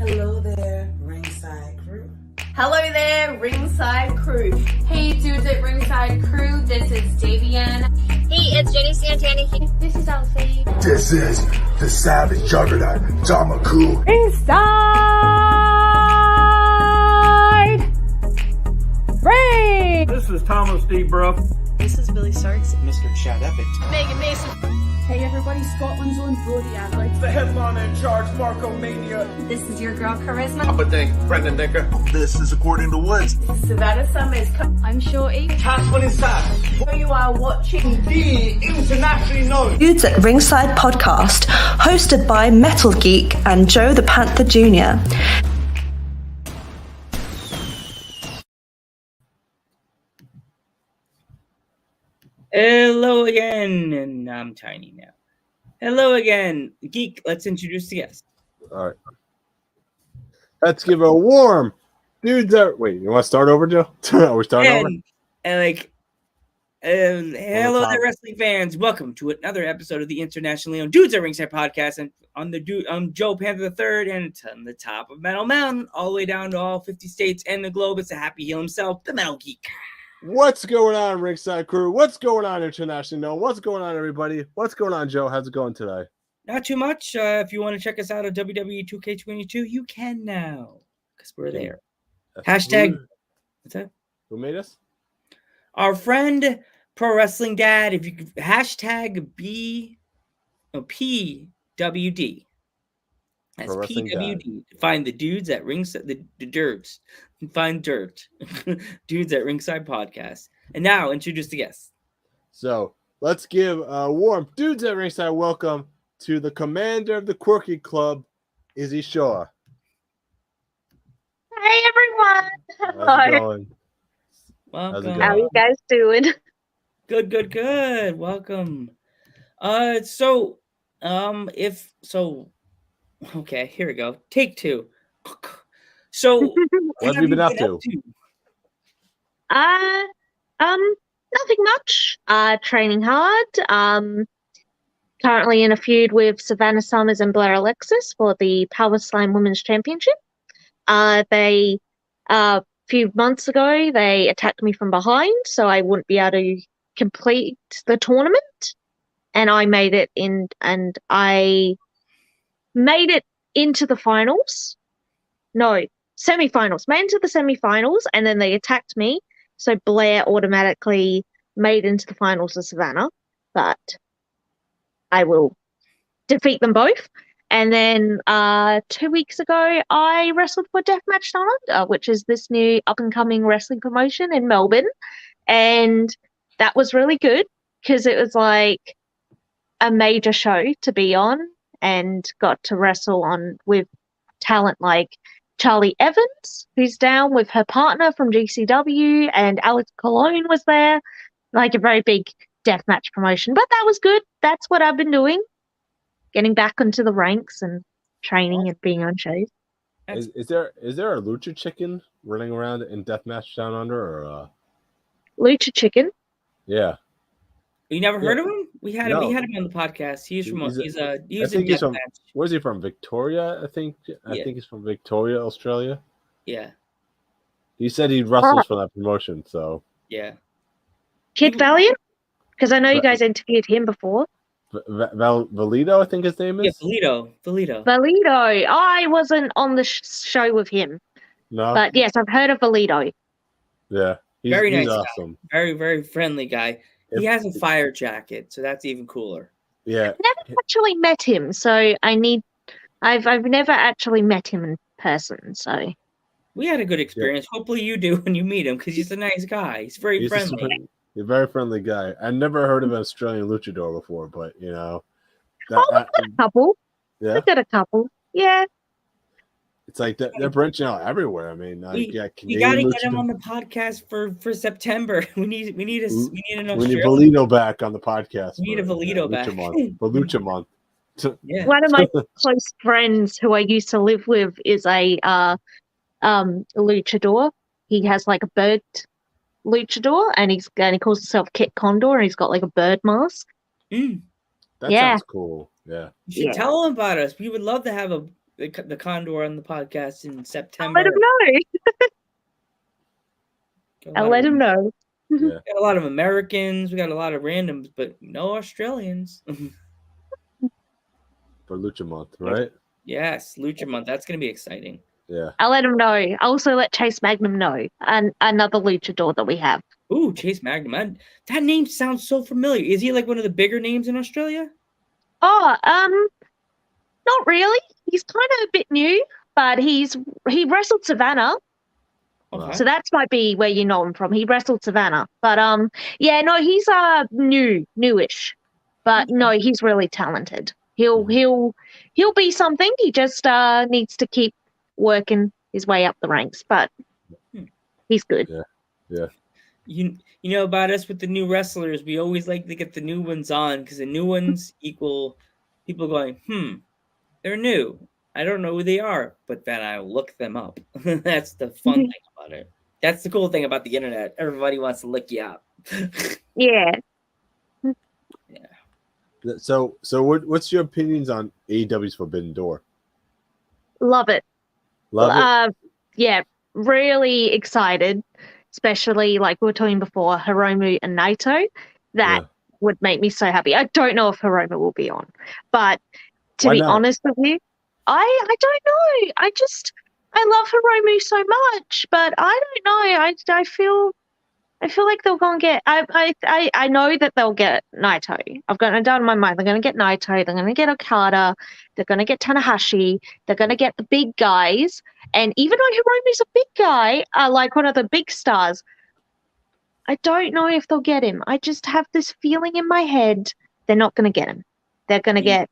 Hello there, Ringside Crew. Hello there, Ringside Crew. Hey dudes at Ringside Crew, this is Davian. Hey, it's Jenny Santana here. This is Elsie. This is the Savage Juggernaut, Damaku. Inside Ring! This is Thomas D. Bruff. This is Billy Starks. Mr. Chad Epic. Megan Mason. Hey everybody, Scotland's own Brody Adler. The headliner in charge, Marco Mania. This is your girl Charisma. Papa Dink, Brendan Dicker. This is According to Woods. Savannah Summers. I'm Shorty. Tasman inside. Where you are watching The internationally known Dudes at Ringside podcast, hosted by Metal Geek and Joe the Panther Jr. Hello again, and I'm tiny now. Hello again, Geek. Let's introduce the guest. All right. Let's give a warm dudes out. Wait, you want to start over, Joe? Are we starting over? Hello there, wrestling fans. Welcome to another episode of the internationally owned Dudes at Ringside podcast. And I'm Joe Panther III, and it's on the top of Metal Mountain, all the way down to all 50 states and the globe. It's a happy heel himself, the Metal Geek. What's going on, Ringside Crew? What's going on, internationally known? What's going on, everybody? What's going on, Joe? How's it going today? Not too much. If you want to check us out at WWE 2K22, you can now, because we're there. Hashtag. What's that? Who made us? Our friend Pro Wrestling Dad. If you could hashtag PWD. That's PWD. Find the dudes at Ringside, the dirts. Find dirt. Dudes at Ringside podcast. And now introduce the guests. So let's give a warm dudes at Ringside welcome to the commander of the Quirky Club, Izzy Shaw. Hey everyone. How's it going? Welcome. How you guys doing? Good. Welcome. Okay, here we go. Take two. So, what have you been up to? Nothing much. Training hard. Currently in a feud with Savannah Summers and Blair Alexis for the Power Slam Women's Championship. They a few months ago they attacked me from behind, so I wouldn't be able to complete the tournament. And I made it in, and I made it into the finals. No, semifinals. Made into the semifinals, and then they attacked me. So Blair automatically made into the finals of Savannah, but I will defeat them both. And then 2 weeks ago, I wrestled for Deathmatch Down Under, which is this new up-and-coming wrestling promotion in Melbourne. And that was really good because it was like a major show to be on, and got to wrestle on with talent like Charlie Evans, who's down with her partner from GCW, and Alex Colon was there, like a very big deathmatch promotion. But that was good. That's what I've been doing, getting back into the ranks and training and being on shows. Is there a Lucha Chicken running around in Deathmatch Down Under, or Lucha Chicken? Yeah. You never heard of him? We had him on the podcast. He was in Deathmatch. Where's he from? Victoria, I think. I think he's from Victoria, Australia. Yeah. He said he wrestles for that promotion, so. Yeah. Kid Valiant? Because I know you guys interviewed him before. Valito, I think his name is? Yeah, Valito. I wasn't on the show with him. No. But yes, I've heard of Valito. Yeah. He's nice awesome. Guy. Very, very friendly guy. He has a fire jacket, so that's even cooler. Yeah. I've never actually met him, so I've never actually met him in person, so. We had a good experience. Yeah. Hopefully you do when you meet him, because he's a nice guy. He's very friendly. He's a very friendly guy. I've never heard of an Australian luchador before, but, you know. We've got a couple. Yeah? We've got a couple. Yeah. It's like they're branching out everywhere. I mean, you got to get him on the podcast for September. We need an Australian. We need Valito back on the podcast. We need a Valito back for Lucha Month. Yeah. One of my close friends who I used to live with is a luchador. He has like a bird luchador, and he calls himself Kit Condor, and he's got like a bird mask. That sounds cool. Yeah. You should tell him about us. We would love to have the Condor on the podcast in I'll September. let him know. I'll let him know. Yeah. We got a lot of Americans. We got a lot of randoms, but no Australians. For Lucha Month, right? Yes, Lucha Month. That's going to be exciting. Yeah. I'll let him know. I'll also let Chase Magnum know, and another luchador that we have. Ooh, Chase Magnum. That name sounds so familiar. Is he like one of the bigger names in Australia? Oh, not really. He's kind of a bit new, but he wrestled Savannah. Okay. So that might be where you know him from. He wrestled Savannah. But yeah, no, he's newish. But no, he's really talented. He'll be something. He just needs to keep working his way up the ranks, but he's good. Yeah. You know about us with the new wrestlers, we always like to get the new ones on because the new ones equal people going, they're new. I don't know who they are, but then I look them up. That's the fun thing about it. That's the cool thing about the internet. Everybody wants to look you up. Yeah. So what's your opinions on AEW's Forbidden Door? Love it. Love it? Yeah, really excited. Especially like we were talking before, Hiromu and Naito. That would make me so happy. I don't know if Hiromu will be on, but to be honest with you, I don't know. I love Hiromu so much, but I don't know. I feel like they're gonna get. I know that they'll get Naito. I've got it down in my mind. They're gonna get Naito. They're gonna get Okada. They're gonna get Tanahashi. They're gonna get the big guys. And even though Hiromu's a big guy, like one of the big stars, I don't know if they'll get him. I just have this feeling in my head they're not gonna get him. They're gonna get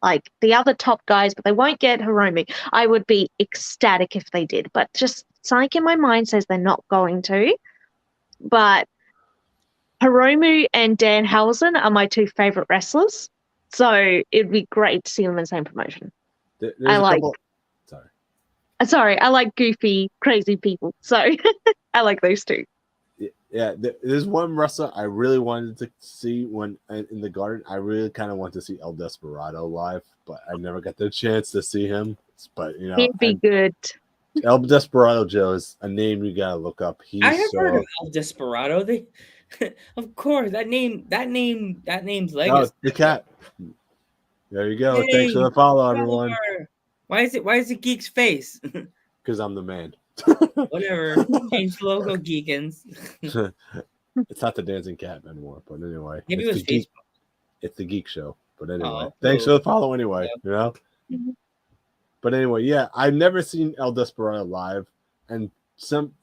like the other top guys, but they won't get Hiromu. I would be ecstatic if they did, but just something in my mind says they're not going to. But Hiromu and Danhausen are my two favorite wrestlers, so it'd be great to see them in the same promotion. I like goofy, crazy people, so I like those two. Yeah, there's one wrestler I really wanted to see when in the Garden. I really kind of want to see El Desperado live, but I never got the chance to see him. But he'd be good. El Desperado, Joe, is a name you gotta look up. I have heard of El Desperado. Of course, that name's legacy. Oh, the cat. There you go. Hey, thanks for the follow, everyone. Why is it Geek's face? Because I'm the man. Whatever. Change the logo, Geekins. It's not the dancing cat anymore, but anyway. Maybe it was Facebook. It's the Geek Show. But anyway, thanks for the follow anyway. But anyway, yeah, I've never seen El Desperado live, and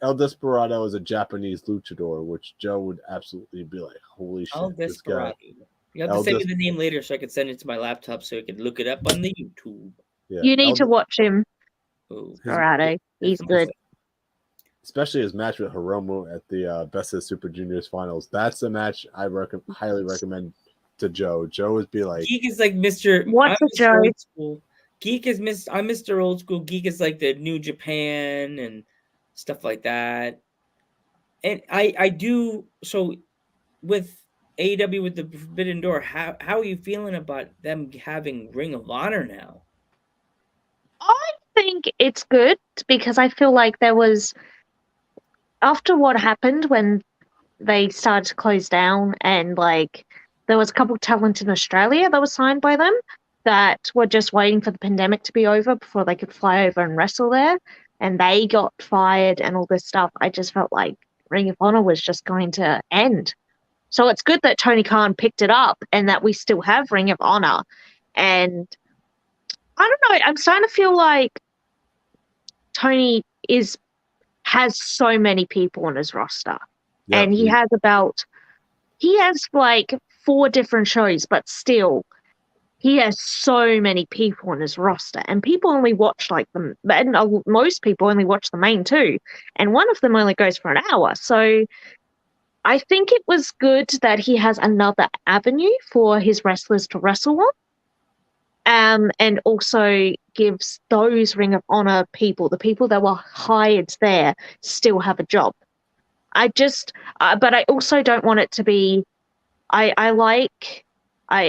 El Desperado is a Japanese luchador, which Joe would absolutely be like, "Holy shit!" El Desperado. You have to send me the name later so I could send it to my laptop so I could look it up on the YouTube. Yeah. You need to watch him. Desperado, he's good. Especially his match with Hiromu at the Best of Super Juniors finals. That's a match I highly recommend to Joe. Joe would be like, Geek is like Mr. What's the Joe? Geek is I'm Mr. Old School. Geek is like the New Japan and stuff like that. And I do so with AEW with the Forbidden Door. How are you feeling about them having Ring of Honor now? I think it's good because I feel like there was, after what happened when they started to close down, and like there was a couple of talent in Australia that was signed by them that were just waiting for the pandemic to be over before they could fly over and wrestle there, and they got fired and all this stuff. I just felt like Ring of Honor was just going to end. So it's good that Tony Khan picked it up and that we still have Ring of Honor. And I don't know, I'm starting to feel like Tony has so many people on his roster. Yep. And he has like 4 different shows, but still he has so many people on his roster, and people only watch like them, and most people only watch the main 2, and one of them only goes for an hour. So I think it was good that he has another avenue for his wrestlers to wrestle on, and also gives those Ring of Honor people, the people that were hired there, still have a job. But I also don't want it to be. I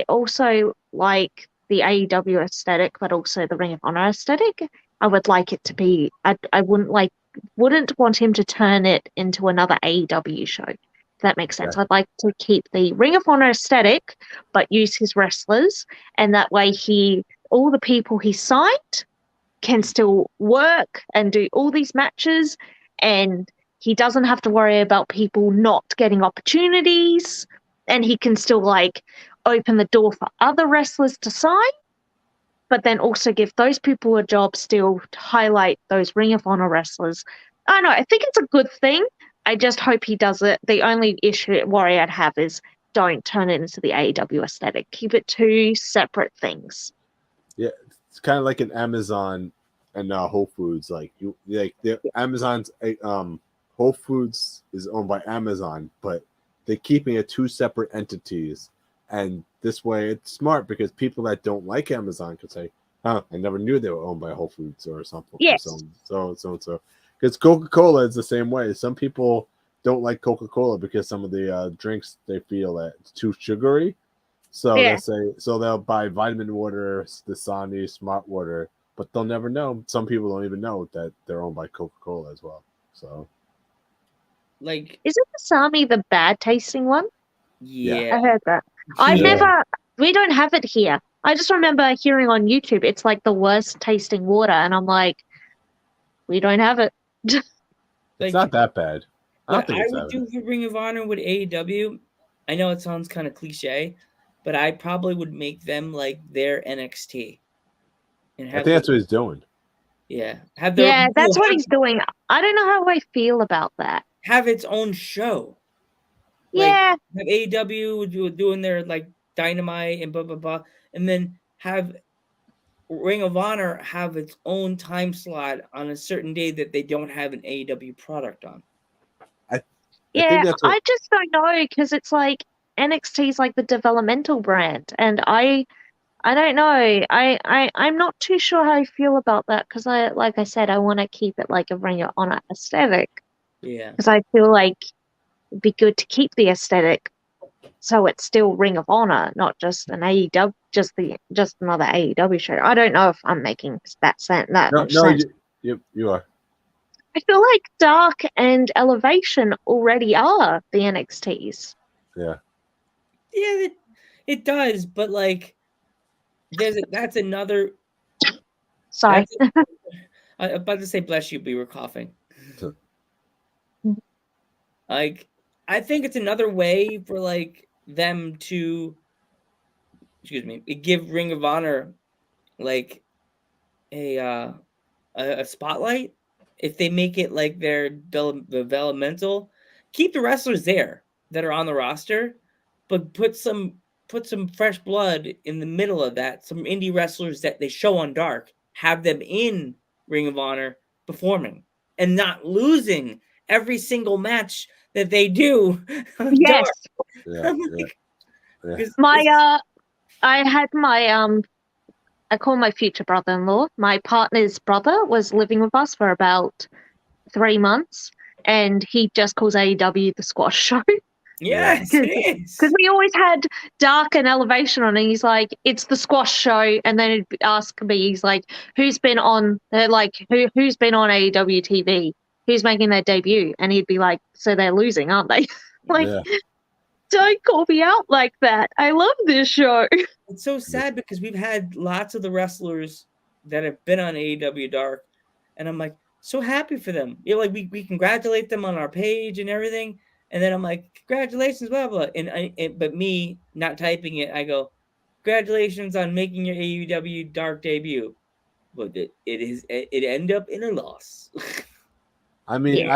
also like the AEW aesthetic, but also the Ring of Honor aesthetic. I would like it to be. I wouldn't want him to turn it into another AEW show. If that makes sense. I'd like to keep the Ring of Honor aesthetic, but use his wrestlers, and that way all the people he signed can still work and do all these matches, and he doesn't have to worry about people not getting opportunities, and he can still like open the door for other wrestlers to sign, but then also give those people a job still to highlight those Ring of Honor wrestlers. I don't know, I think it's a good thing. I just hope he does it. The only worry I'd have is don't turn it into the AEW aesthetic. Keep it two separate things. Yeah, it's kind of like an Amazon and Whole Foods. Like Amazon's Whole Foods is owned by Amazon, but they're keeping it two separate entities. And this way, it's smart because people that don't like Amazon could say, "Huh, I never knew they were owned by Whole Foods or something." Yes. So. Because Coca-Cola is the same way. Some people don't like Coca-Cola because some of the drinks they feel that it's too sugary. So they'll buy vitamin water, Dasani, Smart Water, but they'll never know. Some people don't even know that they're owned by Coca-Cola as well. So, like, isn't Dasani the bad tasting one? Yeah, I heard that. We don't have it here. I just remember hearing on YouTube it's like the worst tasting water, and I'm like, we don't have it. It's not that bad. I don't think it's would do the Ring of Honor with AEW. I know it sounds kind of cliche, but I probably would make them like their NXT. And I think that's what he's doing. Yeah, that's what he's doing. I don't know how I feel about that. Have its own show. Yeah. Have AEW doing their like Dynamite and blah blah blah, and then have Ring of Honor have its own time slot on a certain day that they don't have an AEW product on. I just don't know because it's like NXT is like the developmental brand, and I don't know. I'm not too sure how I feel about that because like I said, I want to keep it like a Ring of Honor aesthetic. Yeah. Because I feel like it'd be good to keep the aesthetic, so it's still Ring of Honor, not just an AEW, just another AEW show. I don't know if I'm making that sense. You are. I feel like Dark and Elevation already are the NXTs. Yeah. Yeah, it does, but like, that's another. Sorry. I'm about to say bless you, but you were coughing. Like, I think it's another way for like them to, give Ring of Honor like a spotlight. If they make it like their developmental, keep the wrestlers there that are on the roster, but put some fresh blood in the middle of that. Some indie wrestlers that they show on Dark, have them in Ring of Honor performing and not losing every single match that they do. Yes. Dark. I call my future brother-in-law. My partner's brother was living with us for about 3 months, and he just calls AEW the squash show. Yes, because we always had Dark and Elevation on, and he's like, "It's the squash show," and then he'd ask me, he's like, "Who's been on? Who's been on AEW TV? Who's making their debut?" And he'd be like, "So they're losing, aren't they?" Don't call me out like that. I love this show. It's so sad because we've had lots of the wrestlers that have been on AEW Dark, and I'm like so happy for them. Like we congratulate them on our page and everything, and then I'm like, congratulations, blah blah. But me not typing it, I go, congratulations on making your AEW Dark debut, but it ended up in a loss. I mean,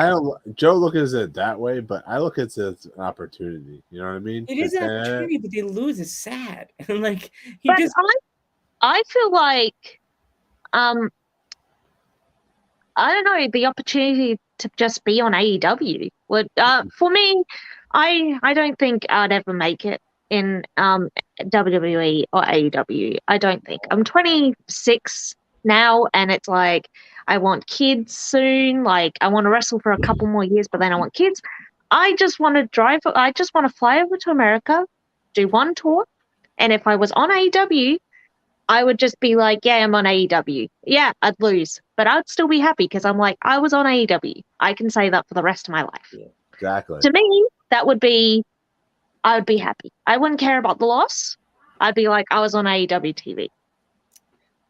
Joe looks at it that way, but I look at it as an opportunity. You know what I mean? It is an opportunity, but they lose is sad. And like I feel like I don't know, the opportunity to just be on AEW would for me, I don't think I'd ever make it in WWE or AEW. I don't think. I'm 26 now, and it's like I want kids soon. Like I want to wrestle for a couple more years, but then I want kids. I just want to fly over to America, do one tour, and if I was on AEW, I would just be like, yeah, I'm on AEW. Yeah, I'd lose, but I'd still be happy because I'm like, I was on AEW. I can say that for the rest of my life. Yeah, exactly. To me, I would be happy. I wouldn't care about the loss. I'd be like, I was on AEW TV.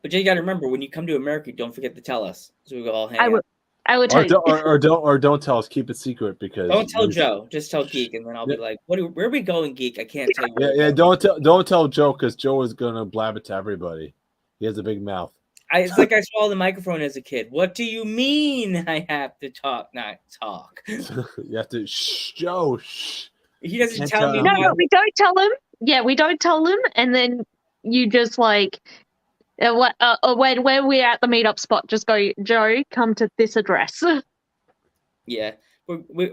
But you got to remember, when you come to America, don't forget to tell us, so we go all hang out. I would tell you. Or don't tell us. Keep it secret because don't tell Joe. Just tell Geek, and then I'll be like, where are we going, Geek? I can't tell you. Yeah. Don't tell Joe because Joe is gonna blab it to everybody. He has a big mouth. It's like I swallowed the microphone as a kid. What do you mean I have to talk? Not talk. You have to shh, Joe. Shh. He doesn't tell me. No, we don't tell him. Yeah, we don't tell him, and then you just like. When we're at the meetup spot, just go, Joe, come to this address. Yeah.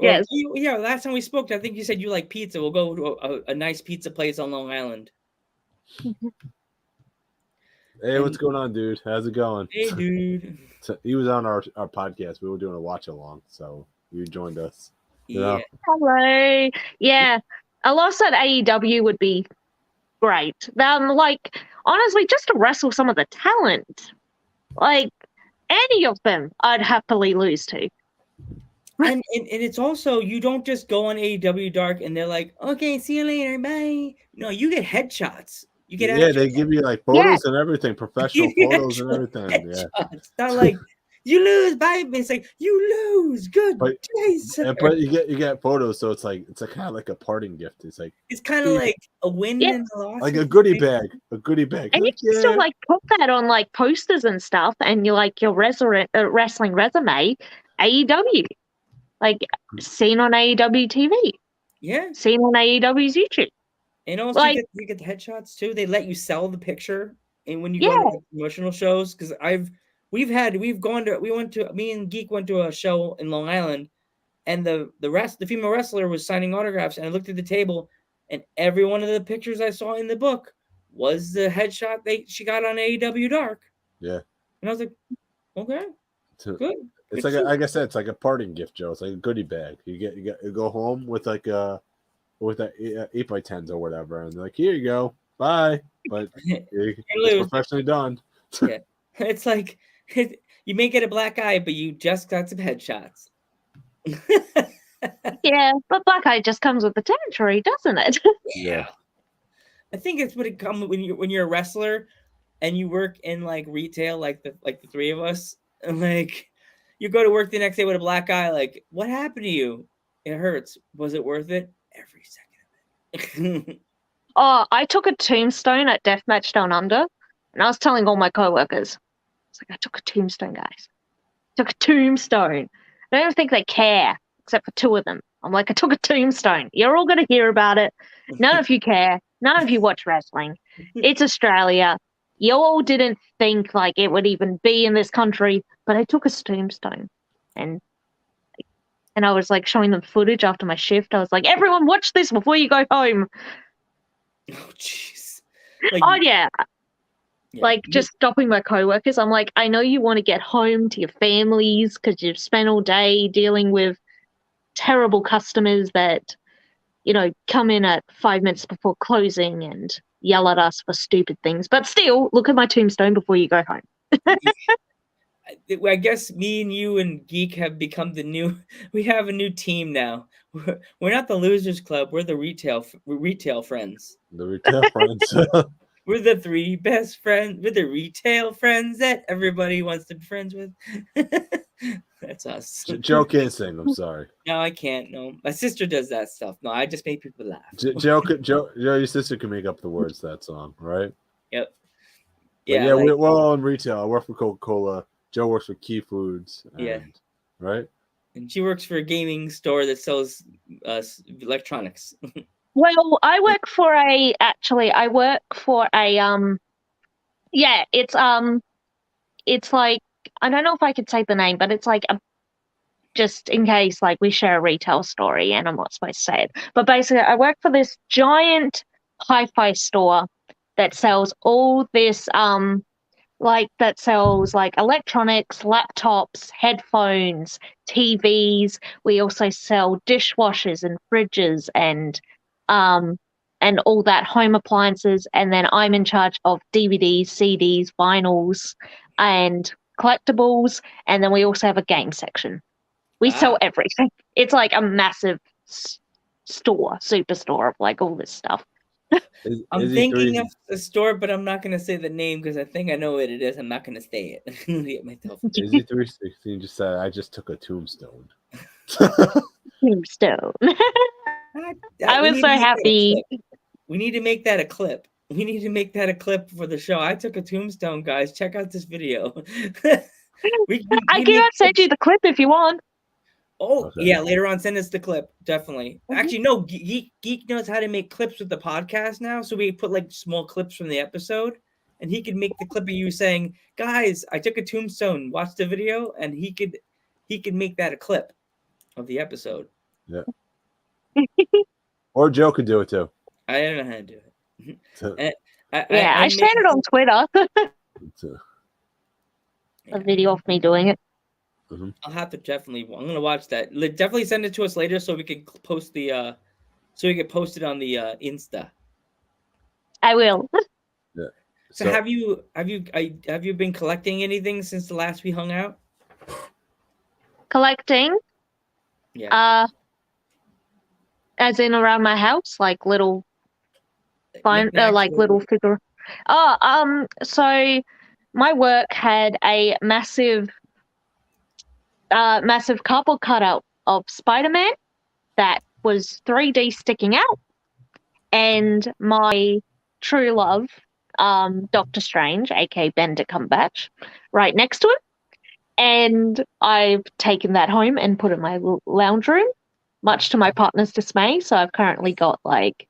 Yes. Yeah, last time we spoke, I think you said you like pizza. We'll go to a nice pizza place on Long Island. Hey, what's going on, dude? How's it going? Hey, dude. He was on our podcast. We were doing a watch along, so you joined us. Yeah. Hello. Yeah. A loss at AEW would be great. Like, honestly, just to wrestle some of the talent, like any of them, I'd happily lose to. And it's also, you don't just go on AEW Dark and they're like, okay, see you later, bye. No, you get headshots. You get they give you like photos and everything, professional photos and everything. Headshots. Yeah, it's not like you lose, bye. It's like you lose. Good day, sir. But you get photos, so it's like kind of like a parting gift. It's like it's kind of like a win and a loss, like a goodie bag, And you can still like put that on like posters and stuff, and you're like your wrestling resume, AEW, like seen on AEW TV. Yeah, seen on AEW's YouTube. And also, like, you get the headshots too. They let you sell the picture, and when you go to promotional shows, because me and Geek went to a show in Long Island, and the female wrestler was signing autographs, and I looked at the table, and every one of the pictures I saw in the book was the headshot she got on AEW Dark. Yeah, and I was like, okay, good. It's like I said, it's like a parting gift, Joe. It's like a goodie bag. You go home with like a. With that 8x10s or whatever, and they're like, here you go, bye. But it's professionally done. Yeah, it's like you may get a black eye, but you just got some headshots. Yeah, but black eye just comes with the territory, doesn't it? Yeah, I think it's what it comes when you're a wrestler and you work in like retail, like the three of us, and like you go to work the next day with a black eye. Like, what happened to you? It hurts. Was it worth it? Every second of it. Oh, I took a tombstone at Deathmatch Down Under, and I was telling all my coworkers, it's like, I took a tombstone, guys. I took a tombstone. I don't think they care, except for two of them. I'm like, I took a tombstone. You're all going to hear about it. None of you care. None of you watch wrestling. It's Australia. You all didn't think like it would even be in this country, but I took a tombstone, and I was like showing them footage after my shift. I was like, everyone watch this before you go home. Oh, jeez. Yeah. Like just stopping my coworkers. I'm like, I know you want to get home to your families because you've spent all day dealing with terrible customers that, come in at 5 minutes before closing and yell at us for stupid things. But still, look at my tombstone before you go home. I guess me and you and Geek have become we have a new team now. We're not the Losers Club. We're the retail friends. The retail friends. We're the three best friends. We're the retail friends that everybody wants to be friends with. That's us. Joe can't sing. I'm sorry. No, I can't. No, my sister does that stuff. No, I just make people laugh. Joe, your sister can make up the words to that song, right? Yep. Yeah, we're all in retail. I work for Coca-Cola. Joe works for Key Foods. Right? And she works for a gaming store that sells electronics. Well, I work for a it's like, I don't know if I could say the name, but it's like just in case like we share a retail story and I'm not supposed to say it. But basically I work for this giant hi-fi store that sells all this that sells like electronics, laptops, headphones, TVs. We also sell dishwashers and fridges and and all that home appliances. And then I'm in charge of DVDs, CDs, vinyls, and collectibles. And then we also have a game section. We sell everything. It's like a massive superstore of like all this stuff. I'm thinking of the store, but I'm not going to say the name because I think I know what it is. I'm not going to say it. I'm going to get myself. Izzy 316 just said, I just took a tombstone. Tombstone. I was so happy. We need to make that a clip. We need to make that a clip for the show. I took a tombstone, guys. Check out this video. I can send you the clip if you want. Oh, okay. Yeah, later on, send us the clip. Definitely. Actually, no, Geek knows how to make clips with the podcast now. So we put like small clips from the episode, and he could make the clip of you saying, guys, I took a tombstone, watch the video, and he could make that a clip of the episode. Yeah. Or Joe could do it too. I don't know how to do it. I shared it on Twitter. A video of me doing it. Mm-hmm. I'll have to definitely. I'm gonna watch that. Definitely send it to us later so we can post the. So we can post it on the Insta. I will. Yeah. So have you been collecting anything since the last we hung out? Collecting? Yeah. As in around my house, like little little figure. So my work had a massive cardboard cutout of Spider-Man that was 3D sticking out, and my true love, Doctor Strange, aka Benedict Cumberbatch, right next to it. And I've taken that home and put it in my lounge room, much to my partner's dismay. So I've currently got like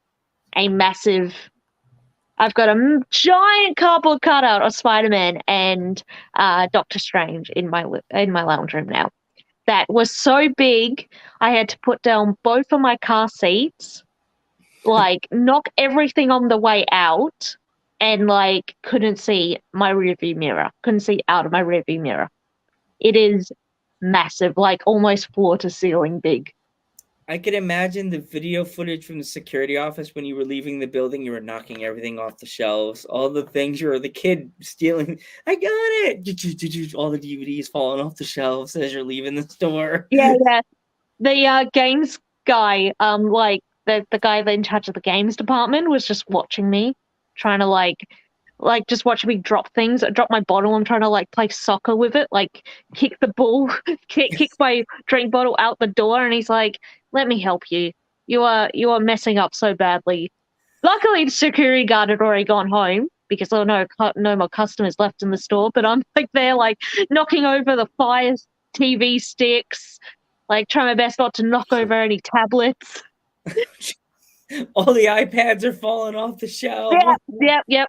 I've got a giant cardboard cutout of Spider-Man and Doctor Strange in my lounge room now. That was so big, I had to put down both of my car seats, like knock everything on the way out, and like couldn't see my rearview mirror. Couldn't see out of my rearview mirror. It is massive, like almost floor to ceiling big. I could imagine the video footage from the security office when you were leaving the building. You were knocking everything off the shelves, all the things. You were the kid stealing. I got it. All the DVDs falling off the shelves as you're leaving the store. Yeah. The games guy, like the guy in charge of the games department, was just watching me, trying to like just watching me drop things. I drop my bottle. I'm trying to like play soccer with it, like kick the ball, kick my drink bottle out the door, and he's like, "Let me help you. You are messing up so badly." Luckily, the security guard had already gone home because there were no more customers left in the store. But I'm like there, like knocking over the Fire TV sticks, like trying my best not to knock over any tablets. All the iPads are falling off the shelf. Yep.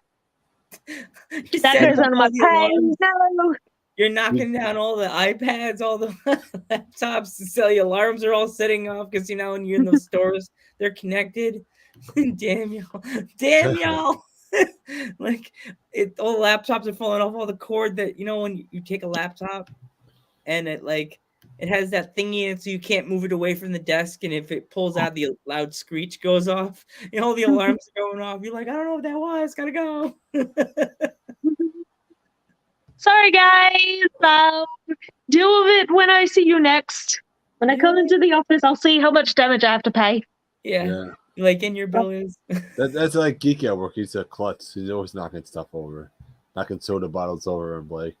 That goes under my pay. No. You're knocking down all the iPads, all the laptops. So the alarms are all setting off because when you're in those stores, they're connected. Damn y'all! Like all the laptops are falling off. All the cord that when you take a laptop, and it has that thingy in it so you can't move it away from the desk, and if it pulls out, the loud screech goes off. All the alarms are going off. You're like, I don't know what that was. Gotta go. Sorry, guys. Deal with it when I see you next. When I come into the office, I'll see how much damage I have to pay. Yeah. Like in your bill is. That's like Geek at work. He's a klutz. He's always knocking stuff over, knocking soda bottles over, and like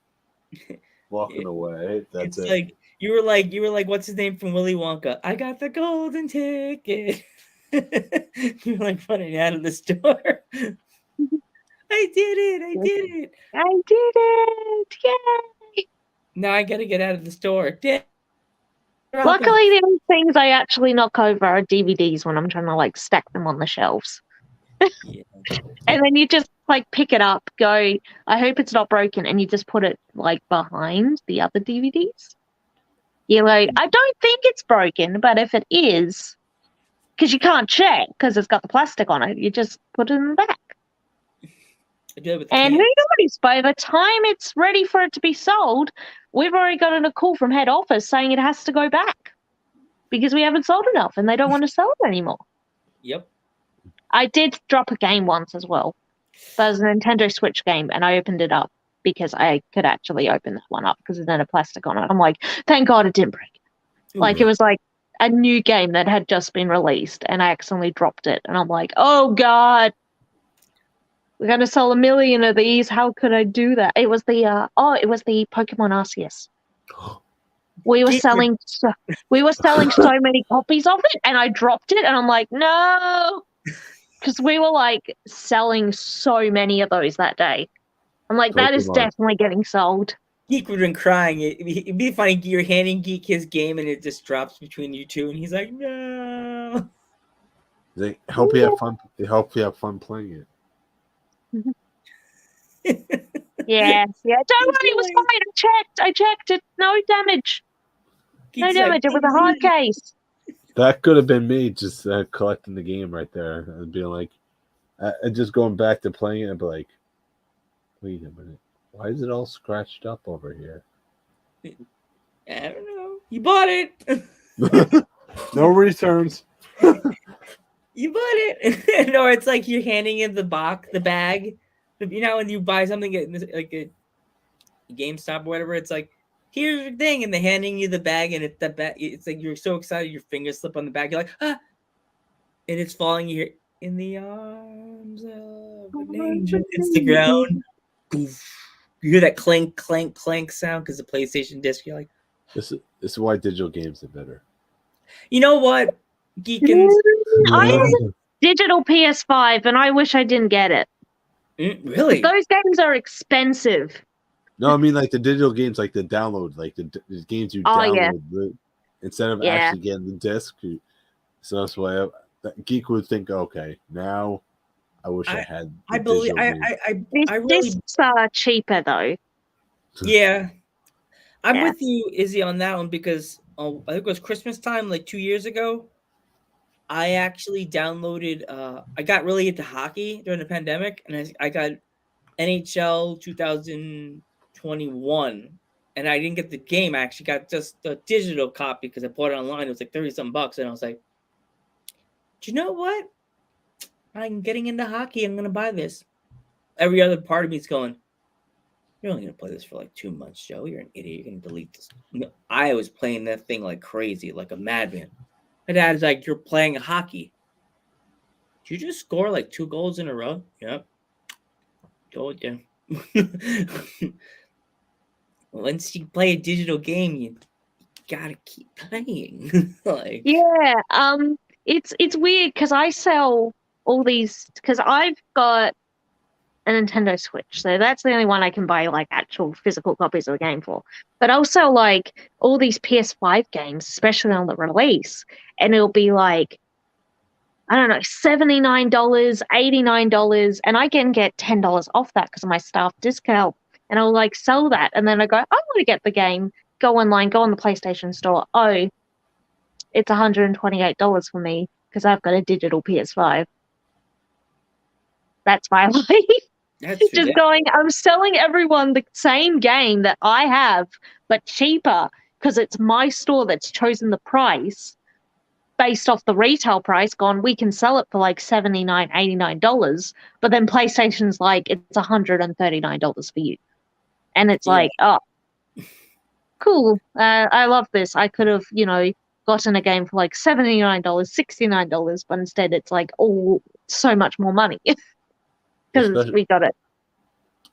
walking away. That's it. Like you were like, what's his name from Willy Wonka? I got the golden ticket. You're like running out of the store. I did it. Yay. Now I got to get out of the store. Luckily, the only things I actually knock over are DVDs when I'm trying to like stack them on the shelves. Yeah. And then you just like pick it up, go, I hope it's not broken, and you just put it like behind the other DVDs. You're like, I don't think it's broken, but if it is, because you can't check because it's got the plastic on it, you just put it in the back. And who knows, by the time it's ready for it to be sold, we've already gotten a call from head office saying it has to go back because we haven't sold enough and they don't want to sell it anymore. Yep. I did drop a game once as well. That was a Nintendo Switch game, and I opened it up because I could actually open that one up because there's no plastic on it. I'm like, thank God it didn't break. Like, it was like a new game that had just been released, and I accidentally dropped it. And I'm like, oh, God. We're going to sell 1 million of these. How could I do that? It was the Pokemon Arceus. We were selling so many copies of it, and I dropped it, and I'm like, no, because we were like selling so many of those that day. I'm like, that is definitely getting sold. Geek would have been crying. It'd be funny. You're handing Geek his game, and it just drops between you two, and he's like, no. They hope you have fun. They hope you have fun playing it. Yeah. Don't worry, it was fine. I checked it. No damage. No damage. It was a hard case. That could have been me just collecting the game right there and being like, just going back to playing it and be like, wait a minute, why is it all scratched up over here? I don't know. You bought it. No returns. You bought it. No, it's like you're handing in the bag. You know, when you buy something at like a GameStop or whatever, it's like, here's your thing, and they're handing you the bag, and it's like you're so excited, your fingers slip on the bag. You're like, ah, and it's falling. You're in the arms of an angel. It's the ground. Oof. You hear that clank, clank, clank sound because the PlayStation disc. You're like, this is why digital games are better. You know what, Geekins? I have a digital PS5, and I wish I didn't get it. Really? Those games are expensive. No, I mean like the digital games, like the download, like the games you download instead of actually getting the disc. So that's why Geek would think, okay, now I wish I had. I believe discs are cheaper though. Yeah, I'm with you, Izzy, on that one because I think it was Christmas time, like 2 years ago. I actually downloaded. I got really into hockey during the pandemic, and I got NHL 2021, and I didn't get the game. I actually got just the digital copy because I bought it online. It was like $30-some, and I was like, do you know what? I'm getting into hockey. I'm gonna buy this. Every other part of me is going, you're only gonna play this for like 2 months, Joe. You're an idiot. You're gonna delete this. I was playing that thing like crazy, like a madman. My dad's like, you're playing hockey. Did you just score like 2 goals in a row? Yep. Told you. Once you play a digital game, you gotta keep playing. Like, it's weird because I sell all these because I've got a Nintendo Switch, so that's the only one I can buy like actual physical copies of the game for. But I'll sell like all these PS5 games, especially on the release, and it'll be like, I don't know, $79, $89, and I can get $10 off that because of my staff discount. And I'll like sell that, and then I go, I want to get the game. Go online, go on the PlayStation Store. Oh, it's $128 for me because I've got a digital PS5. That's my life. That's just going, I'm selling everyone the same game that I have, but cheaper because it's my store that's chosen the price based off the retail price. Gone, we can sell it for like $79, $89, but then PlayStation's like, it's $139 for you. And it's like, oh, cool. I love this. I could have, gotten a game for like $79, $69, but instead it's like, oh, so much more money. Because we got it.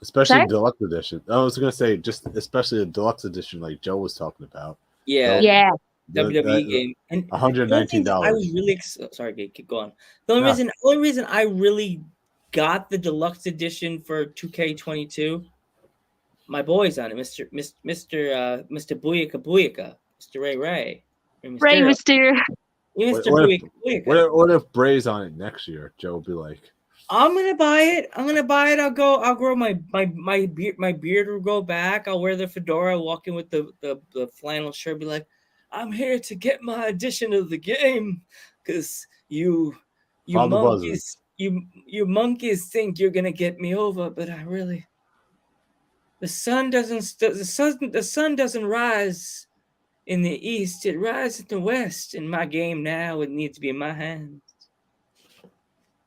Especially the deluxe edition. I was going to say, just especially the deluxe edition like Joe was talking about. Yeah. WWE game. And $119. I was really sorry, keep going. The only reason I really got the deluxe edition for 2K22, my boy's on it, Mr. Booyaka, Mr. Ray Mysterio. What if Bray's on it next year? Joe will be like, I'm gonna buy it. I'll grow my beard will grow back. I'll wear the fedora, walk in with the flannel shirt, be like, I'm here to get my edition of the game because you monkeys think you're gonna get me over, but I really, the sun doesn't rise in the east, it rises in the west. In my game now, it needs to be in my hands.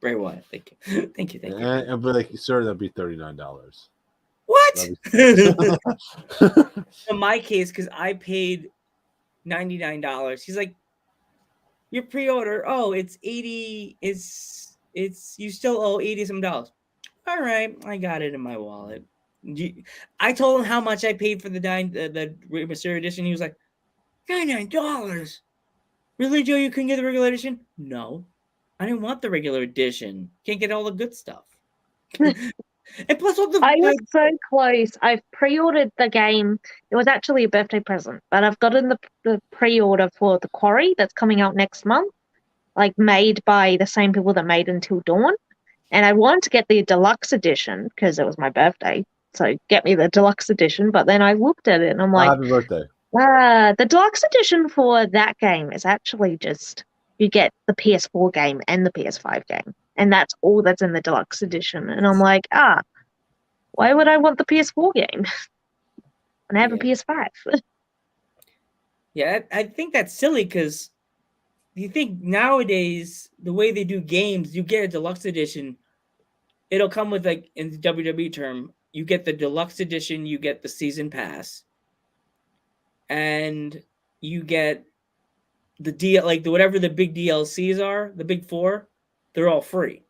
Bray Wyatt. Thank you. Thank you. And but like, sir, that'd be $39. What? In my case, because I paid $99. He's like, your pre-order. Oh, it's 80. It's you still owe 80 some dollars. All right, I got it in my wallet. I told him how much I paid for the Rey Mysterio edition. He was like, $99. Really, Joe? You couldn't get the regular edition? No, I didn't want the regular edition. Can't get all the good stuff. And plus, all I was so close. I've pre-ordered the game. It was actually a birthday present, but I've gotten the pre-order for the Quarry that's coming out next month, like made by the same people that made Until Dawn. And I wanted to get the deluxe edition because it was my birthday. So get me the deluxe edition. But then I looked at it and I'm like, happy birthday. The deluxe edition for that game is actually just you get the PS4 game and the PS5 game. And that's all that's in the deluxe edition. And I'm like, why would I want the PS4 game when I have a PS5? Yeah, I think that's silly because you think nowadays the way they do games, you get a deluxe edition. It'll come with, like, in the WWE term, you get the deluxe edition, you get the season pass, and you get the whatever the big DLCs are, the big four, they're all free.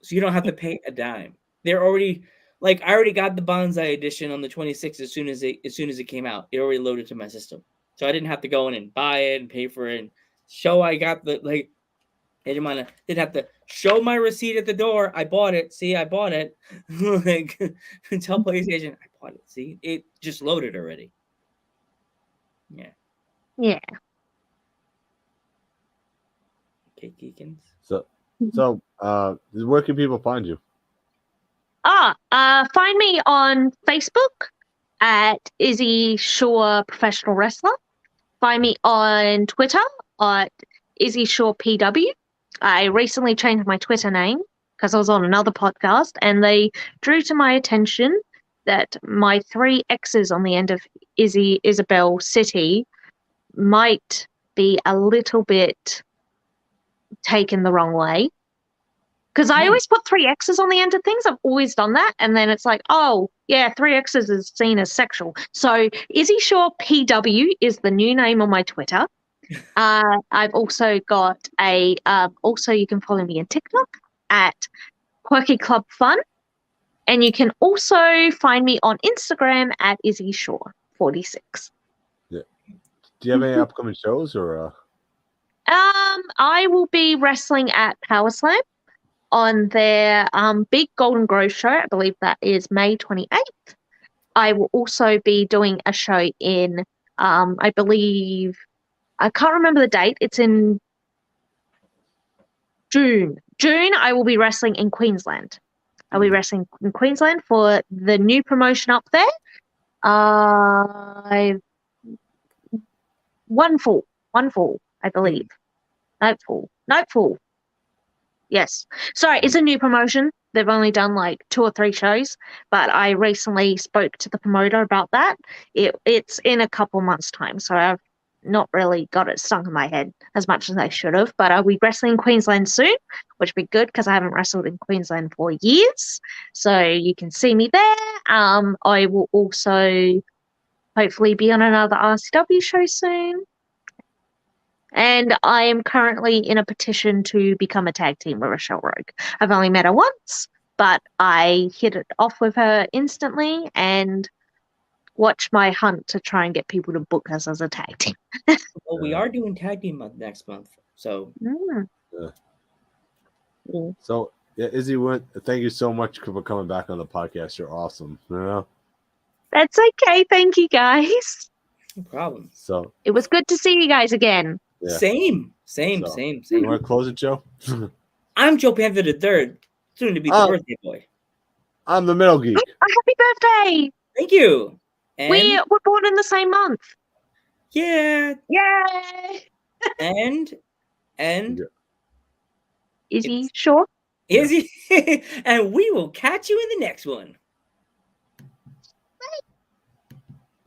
So you don't have to pay a dime. They're already I already got the Bonsai edition on the 26th as soon as it came out. It already loaded to my system. So I didn't have to go in and buy it and pay for it and show I got the I didn't have to show my receipt at the door. I bought it. See, I bought it. Tell PlayStation I bought it. See, it just loaded already. Yeah. Yeah. Okay, Geekins. So, where can people find you? Find me on Facebook at Izzy Shaw Professional Wrestler. Find me on Twitter at Izzy Shaw PW. I recently changed my Twitter name because I was on another podcast and they drew to my attention that my 3 X's on the end of Izzy Isabel City might be a little bit taken the wrong way. Because I always put 3 X's on the end of things. I've always done that. And then it's like, oh, yeah, 3 X's is seen as sexual. So Izzy Shaw PW is the new name on my Twitter. I've also got also you can follow me on TikTok at Quirky Club Fun. And you can also find me on Instagram at Izzy Shaw 46. Yeah. Do you have any upcoming shows or? I will be wrestling at Power Slam on their big Golden Grove show. I believe that is May 28th. I will also be doing a show in, I believe, I can't remember the date. It's in June. I will be wrestling in Queensland. I'll be wrestling in Queensland for the new promotion up there. One fall, I believe. Nightfall. Yes. Sorry, it's a new promotion. They've only done like 2 or 3 shows, but I recently spoke to the promoter about that. It's in a couple months' time, so I've not really got it sunk in my head as much as I should have. But I'll be wrestling in Queensland soon, which will be good because I haven't wrestled in Queensland for years. So you can see me there. I will also hopefully be on another RCW show soon. And I am currently in a petition to become a tag team with Rochelle Rogue. I've only met her once, but I hit it off with her instantly and watch my hunt to try and get people to book us as a tag team. Well, we are doing tag team month next month, so. So, Izzy, thank you so much for coming back on the podcast. You're awesome. You know? That's okay. Thank you, guys. No problem. So it was good to see you guys again. Yeah. Same. You want to close it, Joe? I'm Joe Panther III, soon to be the birthday boy. I'm the middle geek. Happy birthday! Thank you. And we were born in the same month. Yeah. Yay! And Izzy Shaw. Izzy, and we will catch you in the next one.